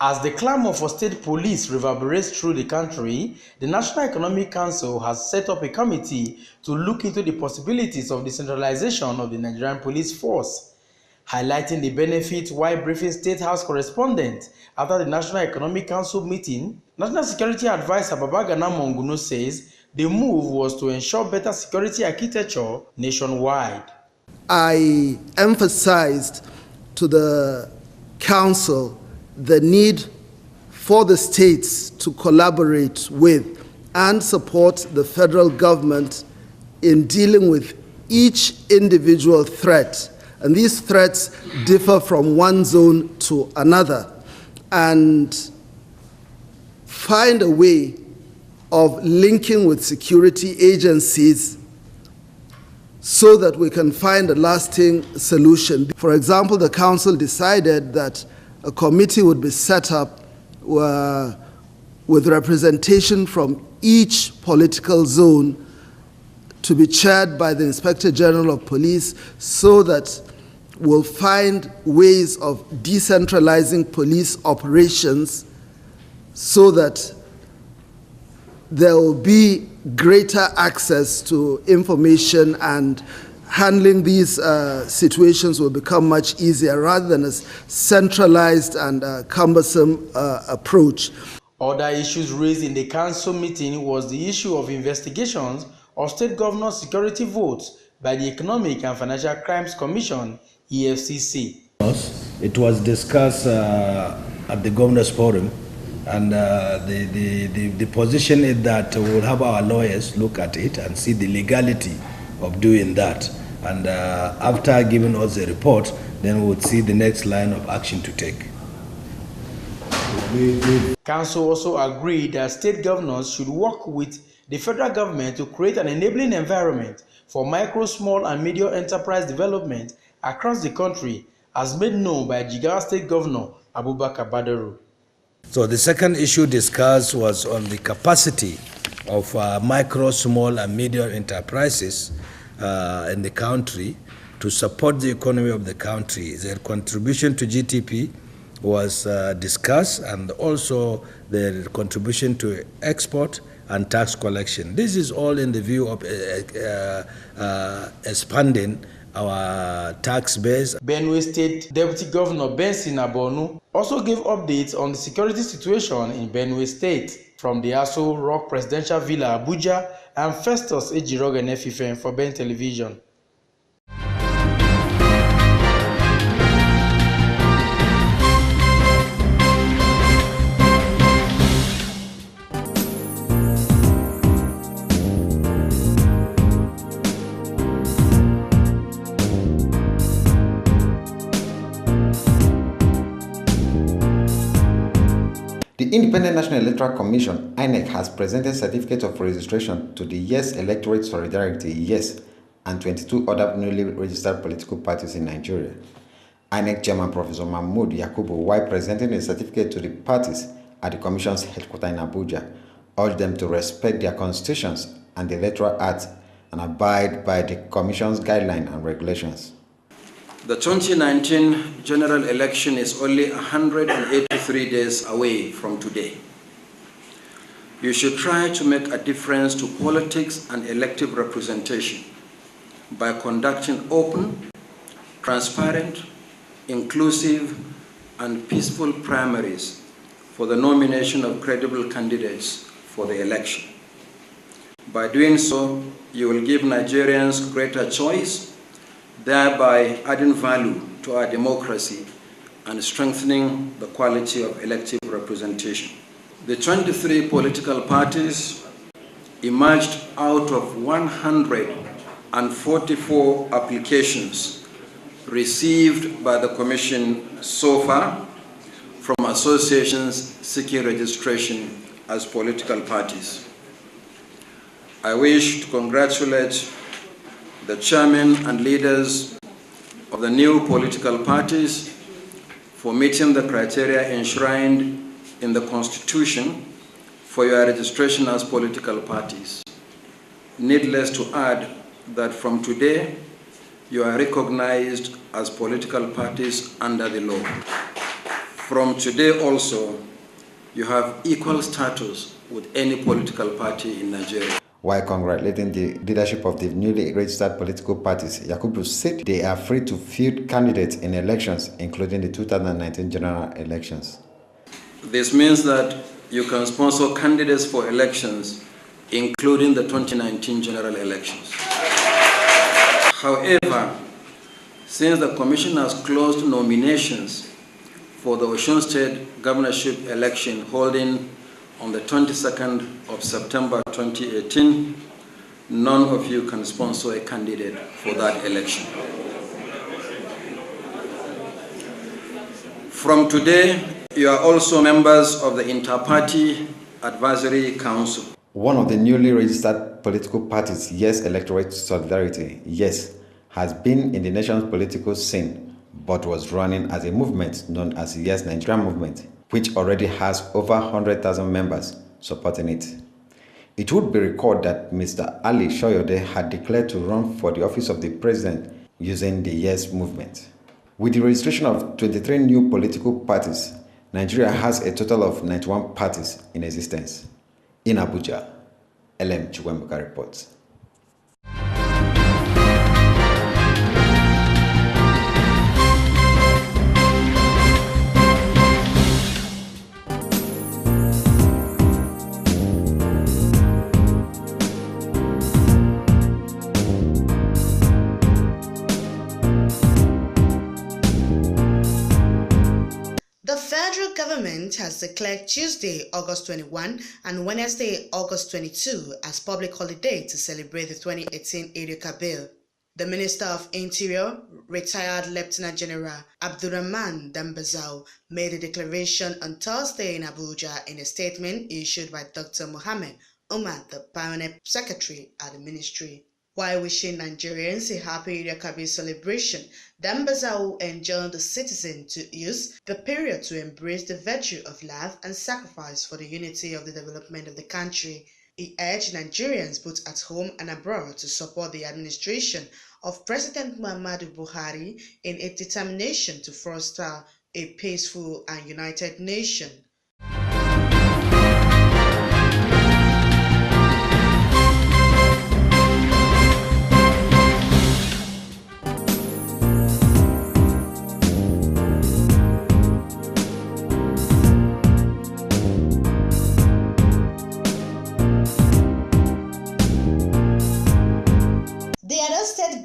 As the clamor for state police reverberates through the country, the National Economic Council has set up a committee to look into the possibilities of decentralization of the Nigerian police force. Highlighting the benefits while briefing State House correspondent after the National Economic Council meeting, National Security Advisor Babagana Monguno says the move was to ensure better security architecture nationwide. I emphasized to the Council the need for the states to collaborate with and support the federal government in dealing with each individual threat. And these threats differ from one zone to another, and find a way of linking with security agencies so that we can find a lasting solution. For example, the Council decided that a committee would be set up with representation from each political zone to be chaired by the Inspector General of Police, so that we'll find ways of decentralizing police operations so that there will be greater access to information, and handling these situations will become much easier rather than a centralized and cumbersome approach. Other issues raised in the council meeting was the issue of investigations of state governors' security votes by the Economic and Financial Crimes Commission, EFCC. It was discussed at the Governors' Forum, and the position is that we'll have our lawyers look at it and see the legality of doing that. And after giving us a report, then we would see the next line of action to take. Council also agreed that state governors should work with the federal government to create an enabling environment for micro, small, and medium enterprise development across the country, as made known by Jigawa State Governor Abubakar Badaru. So the second issue discussed was on the capacity of micro, small, and medium enterprises in the country to support the economy of the country. Their contribution to GDP was discussed, and also their contribution to export and tax collection. This is all in the view of expanding our tax base. Benue State Deputy Governor Benson Abonu also gave updates on the security situation in Benue State from the Aso Rock Presidential Villa, Abuja, and Festus Ejirog Enefifen for Ben Television. The Independent National Electoral Commission, INEC, has presented certificates of registration to the Yes Electorate Solidarity, Yes, and 22 other newly registered political parties in Nigeria. INEC Chairman Professor Mahmood Yakubu, while presenting a certificate to the parties at the Commission's headquarters in Abuja, urged them to respect their constitutions and the Electoral Act and abide by the Commission's guidelines and regulations. The 2019 general election is only 183 days away from today. You should try to make a difference to politics and elective representation by conducting open, transparent, inclusive, and peaceful primaries for the nomination of credible candidates for the election. By doing so, you will give Nigerians greater choice, thereby adding value to our democracy and strengthening the quality of elective representation. The 23 political parties emerged out of 144 applications received by the Commission so far from associations seeking registration as political parties. I wish to congratulate the chairmen and leaders of the new political parties for meeting the criteria enshrined in the Constitution for your registration as political parties. Needless to add that from today, you are recognized as political parties under the law. From today also, you have equal status with any political party in Nigeria. While congratulating the leadership of the newly registered political parties, Yakubu said they are free to field candidates in elections, including the 2019 general elections. This means that you can sponsor candidates for elections, including the 2019 general elections. However, since the Commission has closed nominations for the Osun State governorship election holding on the 22nd of September 2018, none of you can sponsor a candidate for that election. From today, you are also members of the Inter-Party Advisory Council. One of the newly registered political parties, Yes Electorate Solidarity, Yes, has been in the nation's political scene, but was running as a movement known as Yes Nigeria Movement, which already has over 100,000 members supporting it. It would be recalled that Mr. Ali Shoyode had declared to run for the office of the president using the Yes movement. With the registration of 23 new political parties, Nigeria has a total of 91 parties in existence. In Abuja, LM Chukwemeka reports. The federal government has declared Tuesday, August 21 and Wednesday, August 22 as public holiday to celebrate the 2018 Eid-el-Kabir. The Minister of Interior, retired Lieutenant General Abdurrahman Dambazao, made a declaration on Thursday in Abuja in a statement issued by Dr. Mohammed Umar, the Permanent Secretary at the Ministry. While wishing Nigerians a happy Eid-el-Kabir celebration, Dambazao enjoined the citizens to use the period to embrace the virtue of love and sacrifice for the unity of the development of the country. He urged Nigerians both at home and abroad to support the administration of President Muhammadu Buhari in its determination to foster a peaceful and united nation.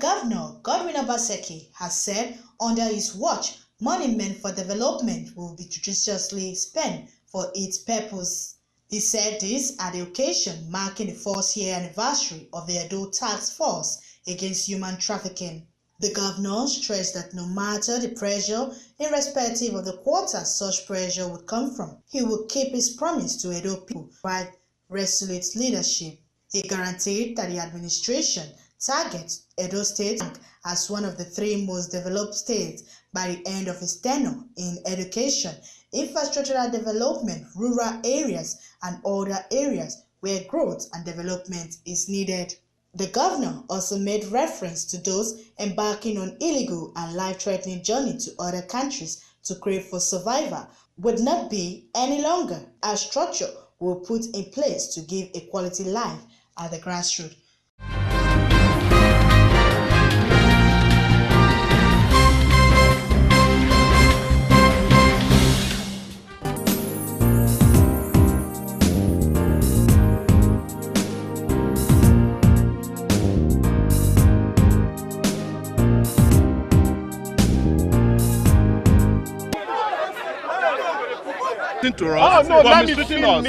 Governor Godwin Obaseki has said under his watch, money meant for development will be judiciously spent for its purpose. He said this at the occasion marking the 4th-year anniversary of the Edo Task Force against human trafficking. The governor stressed that no matter the pressure, irrespective of the quarter such pressure would come from, he would keep his promise to Edo people by resolute leadership. He guaranteed that the administration targets Edo State as one of the 3 most developed states by the end of his tenure in education, infrastructural development, rural areas, and other areas where growth and development is needed. The governor also made reference to those embarking on illegal and life-threatening journey to other countries to crave for survival would not be any longer. A structure will put in place to give a quality life at the grassroots. To us, oh, no, let me finish now.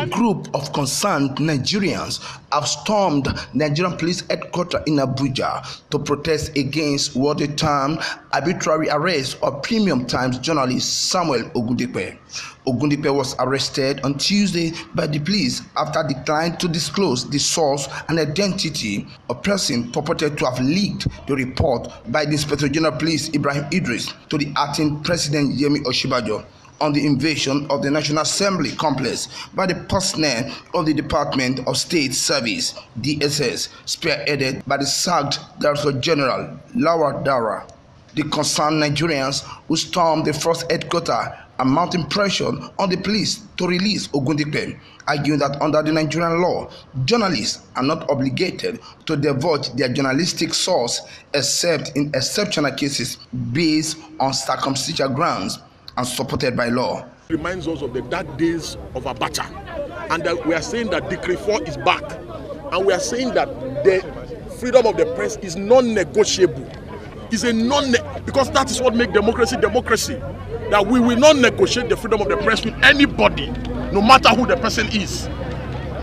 A group of concerned Nigerians have stormed Nigerian police headquarters in Abuja to protest against what they term arbitrary arrest of Premium Times journalist Samuel Ogundipe. Ogundipe was arrested on Tuesday by the police after declining to disclose the source and identity of person purported to have leaked the report by the Inspector General of Police Ibrahim Idris to the acting President Yemi Osinbajo. on the invasion of the National Assembly complex by the personnel of the Department of State Service, DSS, spearheaded by the sacked Director General Lawal Dara. The concerned Nigerians who stormed the first headquarters are mounting pressure on the police to release Ogundipe, arguing that under the Nigerian law, journalists are not obligated to divulge their journalistic source except in exceptional cases based on circumstantial grounds and supported by law. It reminds us of the dark days of Abacha, and that we are saying that Decree 4 is back, and we are saying that the freedom of the press is non-negotiable. It's a because that is what makes democracy democracy. That we will not negotiate the freedom of the press with anybody, no matter who the person is.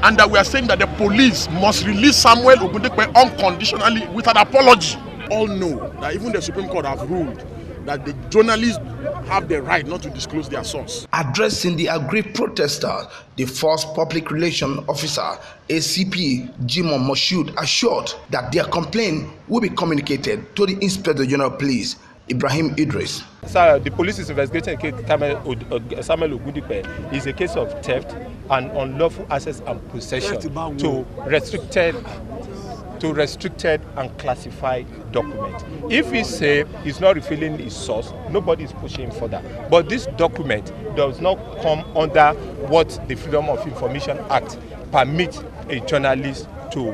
And that we are saying that the police must release Samuel Ogundipe unconditionally with an apology. All know that even the Supreme Court have ruled that the journalists have the right not to disclose their source. Addressing the aggrieved protesters, the first public relations officer, ACP Jimoh Moshood, assured that their complaint will be communicated to the Inspector General of Police, Ibrahim Idris. So the police is investigating a case Samuel Ogundipe is a case of theft and unlawful access and possession to restricted and classified document. If he say he's not revealing his source, nobody is pushing for that. But this document does not come under what the Freedom of Information Act permits a journalist to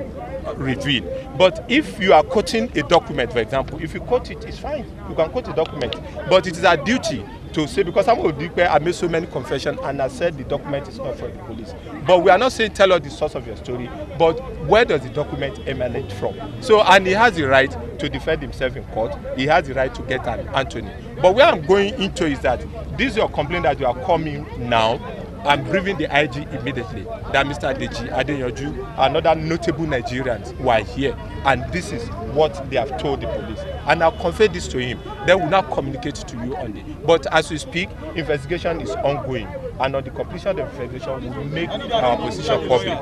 reveal. But if you are quoting a document, for example, if you quote it, it's fine. You can quote a document. But it is our duty to say, because some of the people have made so many confessions and have said the document is not from the police. But we are not saying tell us the source of your story, but where does the document emanate from? So, and he has the right to defend himself in court. He has the right to get an attorney. But where I'm going into is that this is your complaint that you are coming now. I'm briefing the IG immediately that Mr. Deji Adeyanju and other notable Nigerians who are here, and this is what they have told the police. And I'll convey this to him. They will not communicate to you on it. But as we speak, investigation is ongoing, and on the completion of the investigation, we will make our position public.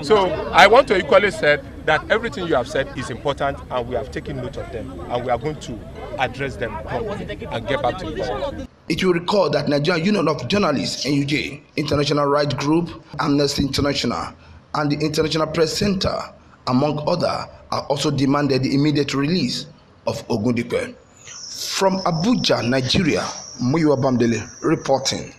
So I want to equally say that everything you have said is important, and we have taken note of them, and we are going to address them promptly and get back to the public. It will recall that Nigerian Union of Journalists, NUJ, International Rights Group, Amnesty International, and the International Press Center, among others, are also demanded the immediate release of Ogundipe. From Abuja, Nigeria, Muyiwa Bamdele reporting.